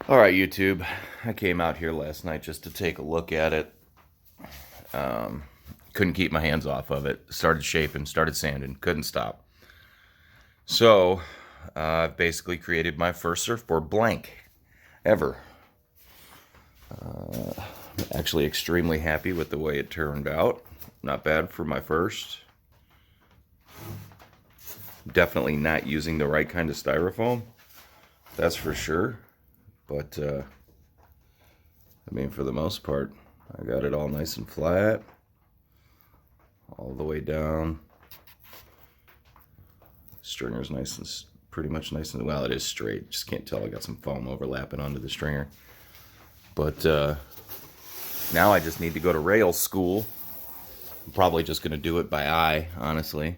All right, YouTube. I came out here last night just to take a look at it. Um, couldn't keep my hands off of it. Started shaping, started sanding, couldn't stop. So I've basically created my first surfboard blank ever. Actually, extremely happy with the way it turned out. Not bad for my first. Definitely not using the right kind of styrofoam. That's for sure. But I mean, for the most part, I got it all nice and flat, all the way down. Stringer's nice and pretty much nice and well. It is straight. Just can't tell. I got some foam overlapping onto the stringer. But now I just need to go to rail school. I'm probably just gonna do it by eye, honestly.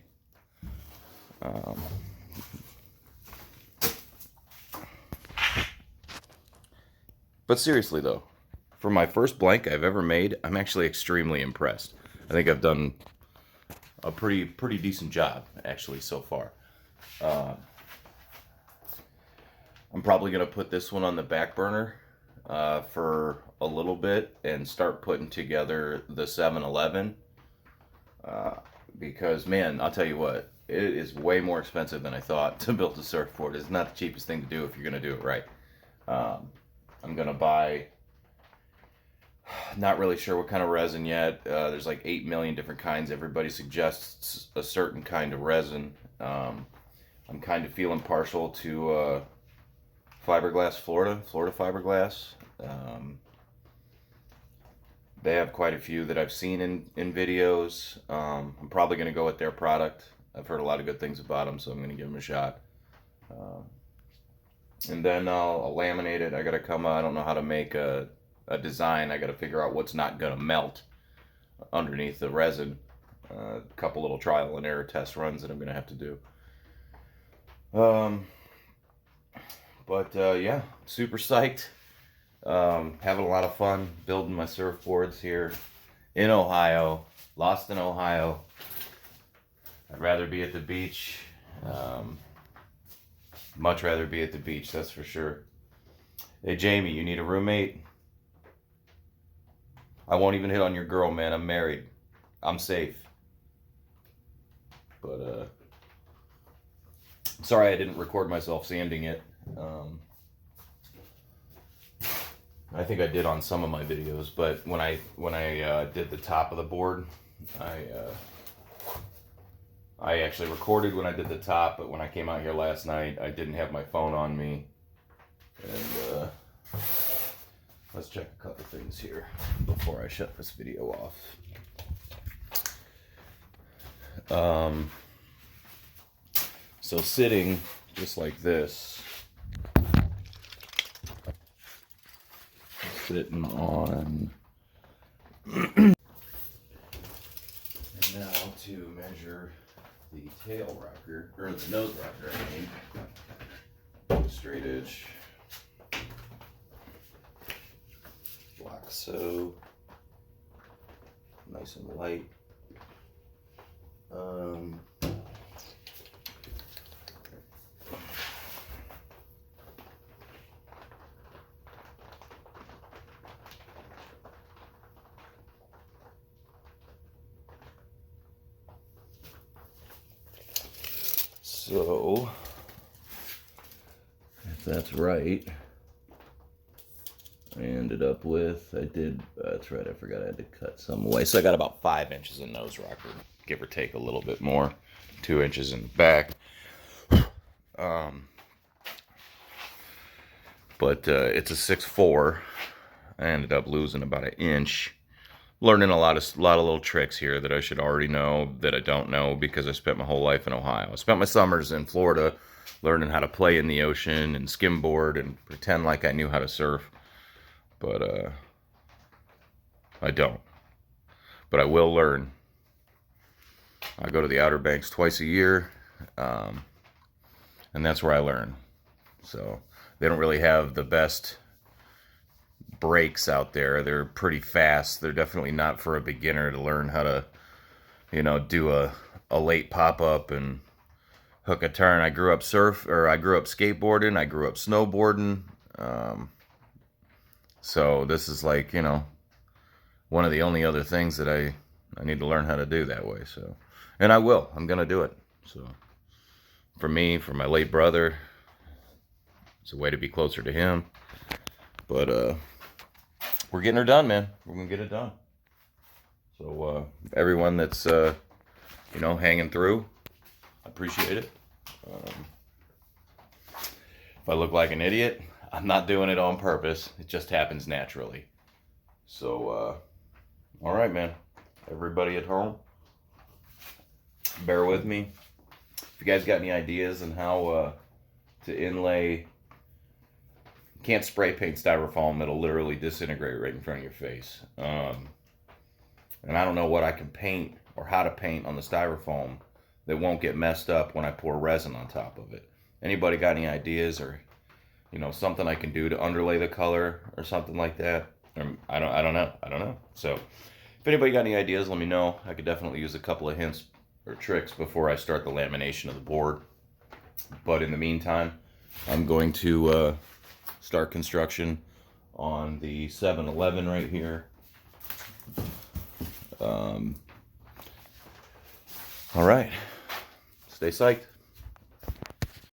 But seriously though, for my first blank I've ever made, I'm actually extremely impressed. I think I've done a pretty decent job actually so far. I'm probably gonna put this one on the back burner for a little bit and start putting together the 7-Eleven because man, I'll tell you what, it is way more expensive than I thought to build a surfboard. It's not the cheapest thing to do if you're gonna do it right. I'm gonna buy, not really sure what kind of resin yet. There's like 8 million different kinds. Everybody suggests a certain kind of resin. I'm kind of feeling partial to fiberglass, Florida fiberglass. They have quite a few that I've seen in videos. I'm probably going to go with their product. I've heard a lot of good things about them, so I'm going to give them a shot. And then I'll laminate it. I got to come, I don't know how to make a design. I got to figure out what's not going to melt underneath the resin. A couple little trial and error test runs that I'm going to have to do. Yeah, super psyched. Having a lot of fun building my surfboards here in Ohio. Lost in Ohio. I'd rather be at the beach. Much rather be at the beach, that's for sure. Hey Jamie, you need a roommate? I won't even hit on your girl, man. I'm married. I'm safe. But sorry I didn't record myself sanding it. I think I did on some of my videos, but when I did the top of the board, I actually recorded when I did the top, but when I came out here last night, I didn't have my phone on me. And let's check a couple things here before I shut this video off. So sitting just like this, sitting on, and now to measure the tail rocker, or the nose rocker, I mean, straight edge, like so, nice and light. So, if that's right, I ended up with, that's right, I forgot I had to cut some away. So I got about 5 inches in nose rocker, give or take a little bit more, 2 inches in the back. But it's a 6'4". I ended up losing about an inch. Learning a lot of little tricks here that I should already know that I don't know because I spent my whole life in Ohio. I spent my summers in Florida learning how to play in the ocean and skimboard and pretend like I knew how to surf. But I don't. But I will learn. I go to the Outer Banks twice a year, and that's where I learn. So they don't really have the best breaks out there. They're pretty fast. They're definitely not for a beginner to learn how to, do a late pop-up and hook a turn. I grew up skateboarding. I grew up snowboarding. So this is like, you know, one of the only other things that I need to learn how to do that way. So, and I will. I'm gonna do it. So for me, for my late brother, it's a way to be closer to him. But we're getting her done, man. We're gonna get it done. So everyone that's you know, hanging through, I appreciate it. If I look like an idiot, I'm not doing it on purpose. It just happens naturally. So all right, man. Everybody at home, bear with me. If you guys got any ideas on how to inlay, you can't spray paint styrofoam, it'll literally disintegrate right in front of your face. And I don't know what I can paint or how to paint on the styrofoam that won't get messed up when I pour resin on top of it. Anybody got any ideas, or you know, something I can do to underlay the color or something like that? I don't know. So if anybody got any ideas, let me know. I could definitely use a couple of hints or tricks before I start the lamination of the board. But in the meantime, I'm going to start construction on the 7-Eleven right here. All right, stay psyched.